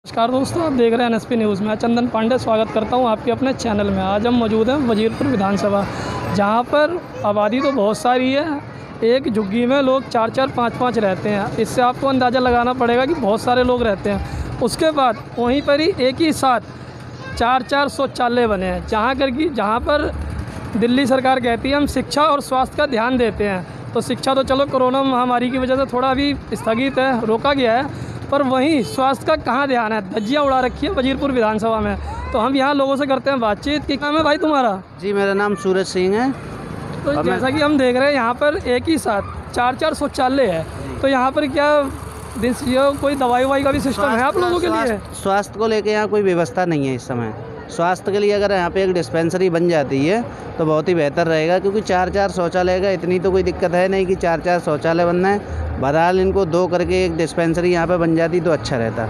नमस्कार दोस्तों, आप देख रहे हैं एनएसपी न्यूज़। मैं चंदन पांडे स्वागत करता हूं आपके अपने चैनल में। आज हम मौजूद हैं वजीरपुर विधानसभा, जहां पर आबादी तो बहुत सारी है। एक झुग्गी में लोग 4-4, 5-5 रहते हैं। इससे आपको अंदाज़ा लगाना पड़ेगा कि बहुत सारे लोग रहते हैं। उसके बाद वहीं पर ही एक ही साथ 4-4 शौचालय बने हैं, जहाँ पर दिल्ली सरकार कहती है हम शिक्षा और स्वास्थ्य का ध्यान देते हैं। तो शिक्षा तो चलो कोरोना महामारी की वजह से थोड़ा अभी स्थगित है, रोका गया है, पर वहीं स्वास्थ्य का कहाँ ध्यान है। धज्जियाँ उड़ा रखी है वजीरपुर विधानसभा में। तो हम यहाँ लोगों से करते हैं बातचीत। क्या नाम है भाई तुम्हारा? जी, मेरा नाम सूरज सिंह है। तो जैसा कि हम देख रहे हैं यहाँ पर एक ही साथ 4-4 शौचालय है। तो यहाँ पर क्या कोई दवाई का भी सिस्टम है आप लोगों के लिए? स्वास्थ्य को लेकर यहाँ कोई व्यवस्था नहीं है इस समय। स्वास्थ्य के लिए अगर यहाँ पे एक डिस्पेंसरी बन जाती है तो बहुत ही बेहतर रहेगा, क्योंकि 4-4 शौचालय का इतनी तो कोई दिक्कत है नहीं कि 4-4 शौचालय बनना है। बहरहाल इनको 2 करके एक डिस्पेंसरी यहाँ पे बन जाती तो अच्छा रहता।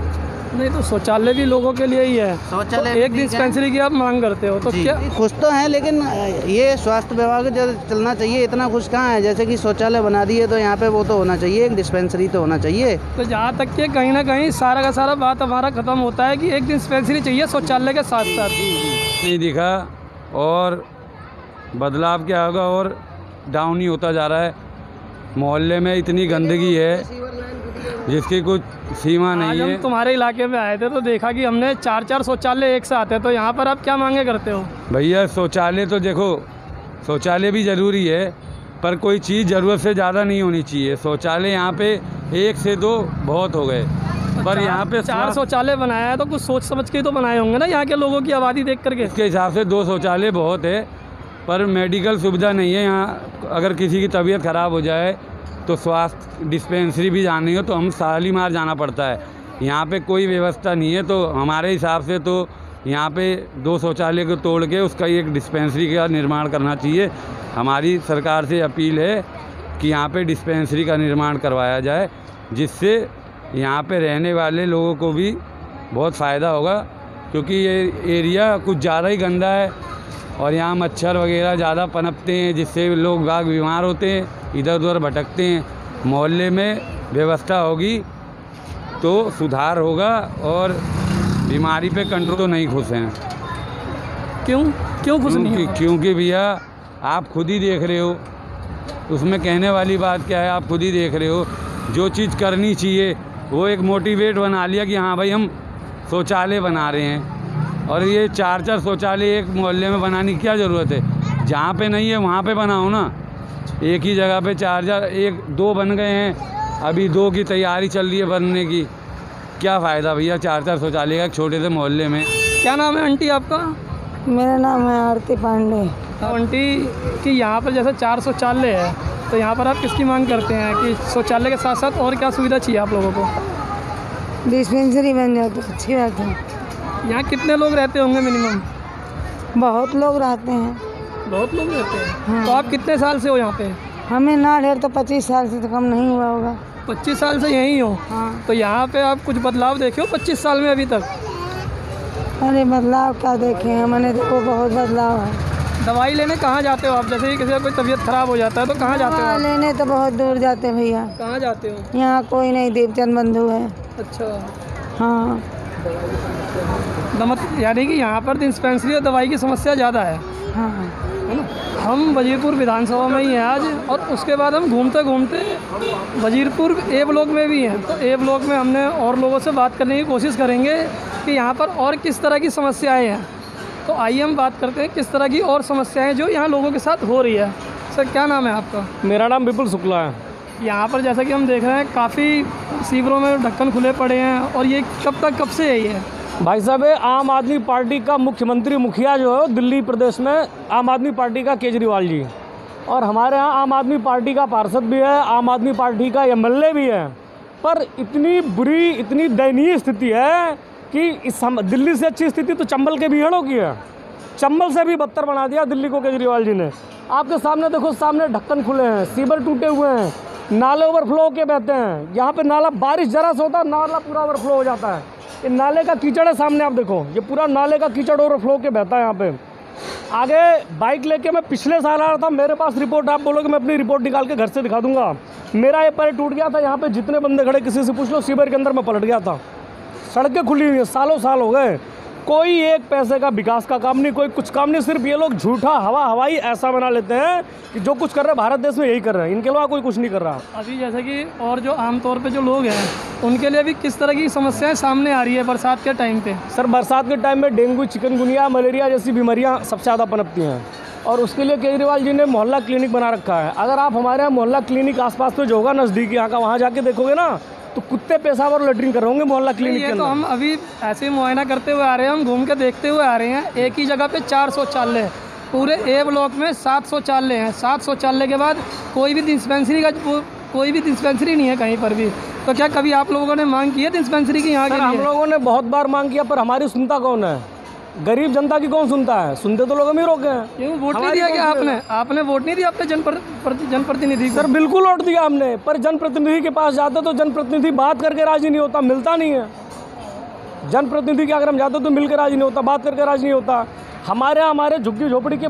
नहीं तो शौचालय भी लोगों के लिए ही है। शौचालय तो एक डिस्पेंसरी की आप मांग करते हो तो क्या? खुश तो हैं, लेकिन ये स्वास्थ्य विभाग चलना चाहिए। इतना खुश कहाँ है, जैसे कि शौचालय बना दिए तो यहाँ पे वो तो होना चाहिए, एक डिस्पेंसरी तो होना चाहिए। तो जहाँ तक कि कहीं ना कहीं सारा का सारा बात हमारा ख़त्म होता है कि एक डिस्पेंसरी चाहिए शौचालय के साथ साथ। नहीं दिखा और बदलाव क्या होगा, और डाउन ही होता जा रहा है। मोहल्ले में इतनी गंदगी है जिसकी कुछ सीमा नहीं है। हम तुम्हारे इलाके में आए थे तो देखा कि हमने 4-4 शौचालय एक साथ है। तो यहाँ पर आप क्या मांगे करते हो? भैया शौचालय तो देखो, शौचालय भी ज़रूरी है, पर कोई चीज़ ज़रूरत से ज़्यादा नहीं होनी चाहिए। शौचालय यहाँ पे 1 से 2 बहुत हो गए, पर यहाँ पे 4 शौचालय बनाया है तो कुछ सोच समझ के तो बनाए होंगे ना, यहाँ के लोगों की आबादी देख करके। इसके हिसाब से 2 शौचालय बहुत है, पर मेडिकल सुविधा नहीं है यहाँ। अगर किसी की तबीयत ख़राब हो जाए तो स्वास्थ्य डिस्पेंसरी भी जानी हो तो हम शालीमार जाना पड़ता है। यहाँ पे कोई व्यवस्था नहीं है। तो हमारे हिसाब से तो यहाँ पे 2 शौचालय को तोड़ के उसका एक डिस्पेंसरी का निर्माण करना चाहिए। हमारी सरकार से अपील है कि यहाँ पे डिस्पेंसरी का निर्माण करवाया जाए, जिससे यहाँ पे रहने वाले लोगों को भी बहुत फ़ायदा होगा, क्योंकि ये एरिया कुछ ज़्यादा ही गंदा है और यहाँ मच्छर वगैरह ज़्यादा पनपते हैं, जिससे लोग बाग बीमार होते हैं, इधर उधर भटकते हैं। मोहल्ले में व्यवस्था होगी तो सुधार होगा और बीमारी पे कंट्रोल। तो नहीं खुश हैं। क्यों खुश नहीं है? क्योंकि भैया आप खुद ही देख रहे हो, उसमें कहने वाली बात क्या है, आप खुद ही देख रहे हो। जो चीज़ करनी चाहिए वो एक मोटिवेट बना लिया कि हाँ भाई हम शौचालय बना रहे हैं, और ये 4-4 शौचालय एक मोहल्ले में बनाने की क्या ज़रूरत है? जहाँ पे नहीं है वहाँ पे बनाओ ना। एक ही जगह पे 4-4, 1-2 बन गए हैं, अभी 2 की तैयारी चल रही है बनने की। क्या फ़ायदा भैया 4-4 शौचालय का छोटे से मोहल्ले में? क्या नाम है आंटी आपका? मेरा नाम है आरती पांडे। आंटी कि यहाँ पर जैसे 4 शौचालय है, तो यहाँ पर आप किसकी मांग करते हैं कि शौचालय के साथ साथ और क्या सुविधा चाहिए आप लोगों को? डिस्पेंसरी बन जाए तो अच्छी बात है। यहाँ कितने लोग रहते होंगे मिनिमम? बहुत लोग रहते हैं। बहुत लोग रहते हैं। हाँ। तो आप कितने साल से हो यहाँ पे? हमें ना ढेर तो 25 साल से तो कम नहीं हुआ होगा। 25 साल से यहीं हो? हाँ। तो यहाँ पे आप कुछ बदलाव देखे हो 25 साल में अभी तक? अरे बदलाव क्या देखे हैं, मैंने देखो बहुत बदलाव है। दवाई लेने कहाँ जाते हो आप? जैसे कि किसी का कोई तबीयत खराब हो जाता है तो कहाँ जाते हो दवा आप? लेने तो बहुत दूर जाते हैं भैया। कहाँ जाते हो? यहाँ कोई नहीं, दीपचंद बंधु है। अच्छा। हाँ। यानी कि यहाँ पर डिस्पेंसरी और दवाई की समस्या ज़्यादा है। हाँ। है ना? हम वजीरपुर विधानसभा में ही हैं आज, और उसके बाद हम घूमते घूमते वजीरपुर ए ब्लॉक में भी हैं। तो ए ब्लॉक में हमने और लोगों से बात करने की कोशिश करेंगे कि यहाँ पर और किस तरह की समस्याएं हैं। तो आइए हम बात करते हैं किस तरह की और समस्याएं जो यहाँ लोगों के साथ हो रही है। सर क्या नाम है आपका? मेरा नाम विपुल शुक्ला है। यहाँ पर जैसा कि हम देख रहे हैं काफ़ी सीवरों में ढक्कन खुले पड़े हैं, और ये कब से है ये? भाई साहब, आम आदमी पार्टी का मुख्यमंत्री मुखिया जो है दिल्ली प्रदेश में आम आदमी पार्टी का केजरीवाल जी, और हमारे यहाँ आम आदमी पार्टी का पार्षद भी है, आम आदमी पार्टी का एमएलए भी है। पर इतनी बुरी, इतनी दयनीय स्थिति है कि दिल्ली से अच्छी स्थिति तो चंबल के बीहड़ों की है। चंबल से भी बदतर बना दिया दिल्ली को केजरीवाल जी ने। आपके सामने देखो, सामने ढक्कन खुले हैं, सीवर टूटे हुए हैं, नाले ओवरफ्लो के बहते हैं। यहाँ पे नाला बारिश जरा से होता है, नाला पूरा ओवरफ्लो हो जाता है। ये नाले का कीचड़ है, सामने आप देखो, ये पूरा नाले का कीचड़ ओवरफ्लो के बहता है यहाँ पे। आगे बाइक लेके मैं पिछले साल आ रहा था, मेरे पास रिपोर्ट, आप बोलोगे मैं अपनी रिपोर्ट निकाल के घर से दिखा दूंगा। मेरा ये पैर टूट गया था, यहाँ पे जितने बंदे खड़े किसी से पूछ लो, सीवर के अंदर मैं पलट गया था। सड़कें खुली हुई हैं, सालों साल हो गए, कोई एक पैसे का विकास का काम नहीं, कोई कुछ काम नहीं। सिर्फ ये लोग झूठा हवाई ऐसा बना लेते हैं कि जो कुछ कर रहे हैं भारत देश में यही कर रहे हैं, इनके अलावा कोई कुछ नहीं कर रहा। अभी जैसे कि और जो आमतौर पे जो लोग हैं उनके लिए भी किस तरह की समस्याएं सामने आ रही है बरसात के टाइम पे? सर, बरसात के टाइम में डेंगू, चिकनगुनिया, मलेरिया जैसी बीमारियां सबसे ज़्यादा पनपती हैं, और उसके लिए केजरीवाल जी ने मोहल्ला क्लिनिक बना रखा है। अगर आप हमारे यहाँ मोहल्ला क्लिनिक आसपास में जो होगा नज़दीक यहाँ का, वहाँ जाके देखोगे ना तो कुत्ते पेशाब और लेटरिन कर रहे होंगे मोहल्ला क्लिनिक के ये अंदर। तो हम अभी ऐसे ही मुआयना करते हुए आ रहे हैं, हम घूम के देखते हुए आ रहे हैं। एक ही जगह पे 4 शौचालय, पूरे ए ब्लॉक में 7 शौचालय हैं। 7 शौचालय के बाद कोई भी डिस्पेंसरी नहीं है कहीं पर भी। तो क्या कभी आप लोगों ने मांग की है डिस्पेंसरी की यहाँ के लिए? हम लोगों ने बहुत बार मांग किया, पर हमारी सुनता कौन है? गरीब जनता की कौन सुनता है? सुनते तो लोग हम ही रोके हैं। क्यों वोट नहीं दिया क्या आपने वोट नहीं दिया अपने जनप्रतिनिधि को? सर बिल्कुल वोट दिया हमने, पर जनप्रतिनिधि के पास जाते तो जनप्रतिनिधि बात करके राजी नहीं होता, मिलता नहीं है। जनप्रतिनिधि के अगर हम जाते तो मिलकर राजी नहीं होता, बात करके राजी नहीं होता। हमारे झुग्गी झोपड़ी के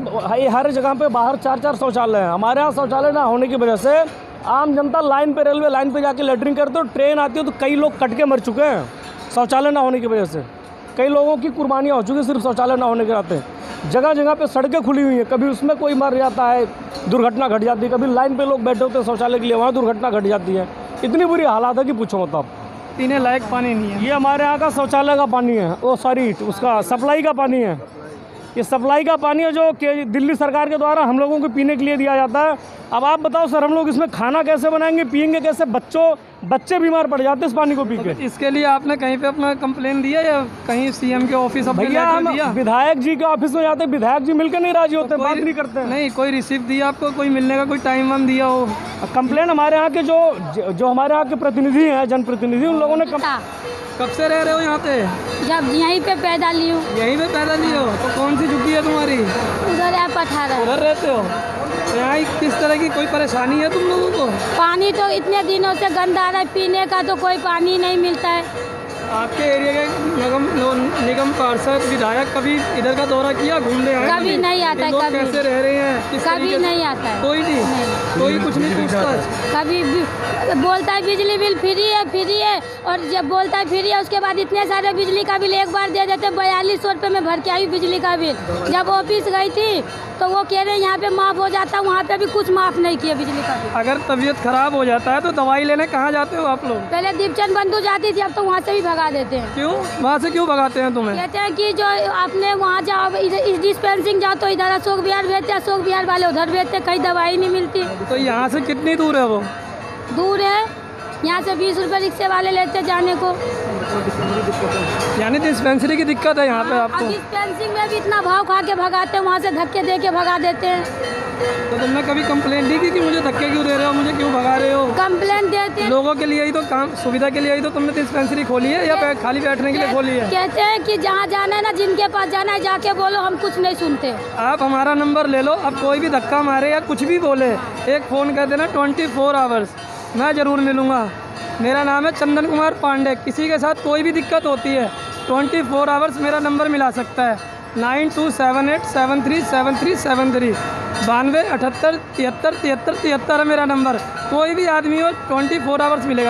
हर जगह पे बाहर 4-4 शौचालय हैं। हमारे यहाँ शौचालय ना होने की वजह से आम जनता लाइन पे, रेलवे लाइन पे जाके लेटरिन करते हो, ट्रेन आती है तो कई लोग कट के मर चुके हैं शौचालय ना होने की वजह से। कई लोगों की कुर्बानियाँ हो चुकी सिर्फ शौचालय ना होने के नाते। जगह जगह पे सड़कें खुली हुई हैं, कभी उसमें कोई मर जाता है, दुर्घटना घट जाती है, कभी लाइन पे लोग बैठे होते हैं शौचालय के लिए, वहाँ दुर्घटना घट जाती है। इतनी बुरी हालात है कि पूछो मत आप। पीने लायक पानी नहीं है। ये हमारे यहाँ का शौचालय का पानी है, वो सॉरी उसका सप्लाई का पानी है। ये सप्लाई का पानी है जो कि दिल्ली सरकार के द्वारा हम लोगों को पीने के लिए दिया जाता है। अब आप बताओ सर, हम लोग इसमें खाना कैसे बनाएंगे, पियेंगे कैसे? बच्चे बीमार पड़ जाते हैं इस पानी को पी के। इसके लिए आपने कहीं पे अपना कंप्लेन दिया या कहीं सीएम के ऑफिस? भैया हम विधायक जी के ऑफिस में जाते हैं, विधायक जी मिलकर नहीं राजी होते, बात नहीं करते हैं। नहीं, कोई रिसीप्ट दिया आपको, कोई मिलने का कोई टाइम वाम दिया हो? कंप्लेन हमारे यहाँ के जो हमारे यहाँ के प्रतिनिधि हैं, जनप्रतिनिधि, उन लोगों ने कब से रह रहे हो यहाँ पे? जब यहीं पे पैदा ली हूँ। यहीं पे पैदा ली हो? तो कौन सी झुग्गी है तुम्हारी? उधर है 18। उधर रहते हो? तो यहाँ किस तरह की कोई परेशानी है तुम लोगों को? पानी तो इतने दिनों से गंदा आ रहा है, पीने का तो कोई पानी नहीं मिलता है। आपके एरिया के निगम पार्षद विधायक कभी इधर का दौरा किया, घूमने आए? कभी नहीं आता है। कभी कैसे रह रहे हैं? कभी नहीं आता है। कोई नहीं, कोई कुछ नहीं पूछता। कभी बोलता है बिजली बिल फ्री है, और जब बोलता है फ्री है उसके बाद इतने सारे बिजली का बिल एक बार दे देते। 4200 रुपये में भर के आई बिजली का बिल। जब ऑफिस गई थी तो वो कह रहे हैं यहाँ पे माफ़ हो जाता है, वहाँ पे भी कुछ माफ़ नहीं किया बिजली का बिल। अगर तबीयत खराब हो जाता है तो दवाई लेने कहाँ जाते हो आप लोग? पहले दीपचंद बंधु जाती थी, अब तो वहाँ से भी भगा देते हैं। क्यों? वहाँ से क्यों भगाते हैं तुम्हें? कहते हैं कि जो आपने वहाँ जाओ, इस डिस्पेंसिंग जाओ तो इधर अशोक विहार भेजते, अशोक विहार वाले उधर भेजते, कहीं दवाई नहीं मिलती। तो यहाँ से कितनी दूर है वो? दूर है, यहाँ से 20 रुपये रिक्शे वाले लेते जाने को। यानी डिस्पेंसरी की दिक्कत है यहाँ पे आपको? डिस्पेंसिंग में भी इतना भाव खा के भगाते हैं, वहाँ से धक्के दे के भगा देते हैं। तो तुमने कभी कंप्लेंट नहीं की कि मुझे धक्के क्यों दे रहे हो, मुझे क्यों भगा रहे हो? कंप्लेंट देते हैं। लोगों के लिए ही तो काम, सुविधा के लिए ही तो तुमने डिस्पेंसरी खोली है या खाली बैठने के लिए खोली है? कहते हैं कि जहाँ जाना है ना, जिनके पास जाना है जाके बोलो, हम कुछ नहीं सुनते। आप हमारा नंबर ले लो, अब कोई भी धक्का मारे या कुछ भी बोले, एक फ़ोन कर देना 24 आवर्स, मैं ज़रूर मिलूँगा। मेरा नाम है चंदन कुमार पांडे। किसी के साथ कोई भी दिक्कत होती है 24 आवर्स मेरा नंबर मिला सकता है 9278737373 92 78 73 73 73 है मेरा नंबर। कोई भी आदमी हो 24 आवर्स मिलेगा।